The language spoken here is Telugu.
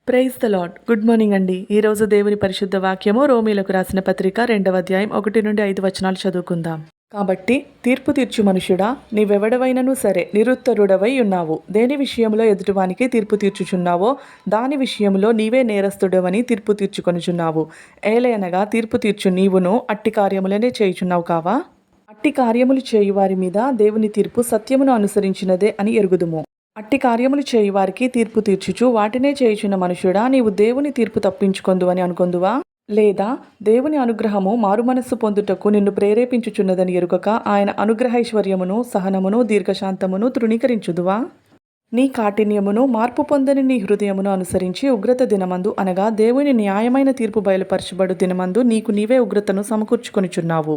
Praise the lord. Good morning అండి. ఈరోజు దేవుని పరిశుద్ధ వాక్యము రోమీలకు రాసిన పత్రిక 2వ అధ్యాయం 1 నుండి 5 వచనాలు చదువుకుందాం. కాబట్టి తీర్పు తీర్చు మనుషుడా, నీవెవడవైనను సరే నిరుత్తరుడవై ఉన్నావు. దేని విషయంలో ఎదుటివానికి తీర్పు తీర్చుచున్నావో దాని విషయంలో నీవే నేరస్తుడవని తీర్పు తీర్చుకొనుచున్నావు. ఏలయనగా తీర్పు తీర్చు నీవును అట్టి కార్యములనే చేయుచున్నావు కావా? అట్టి కార్యములు చేయువారి మీద దేవుని తీర్పు సత్యమును అనుసరించినదే అని ఎరుగుదుము. అట్టి కార్యములు చేయువారికి తీర్పు తీర్చుచు వాటినే చేయుచున్న మనుషుడా, నీవు దేవుని తీర్పు తప్పించుకొందు అని అనుకొందువా? లేదా దేవుని అనుగ్రహము మారుమనస్సు పొందుటకు నిన్ను ప్రేరేపించుచున్నదని ఎరుగక ఆయన అనుగ్రహైశ్వర్యమును సహనమును దీర్ఘశాంతమును తృణీకరించుదువా? నీ కాఠిన్యమును మార్పు పొందని నీ హృదయమును అనుసరించి ఉగ్రత దినమందు అనగా దేవుని న్యాయమైన తీర్పు బయలుపరచబడు దినమందు నీకు నీవే ఉగ్రతను సమకూర్చుకొనిచున్నావు.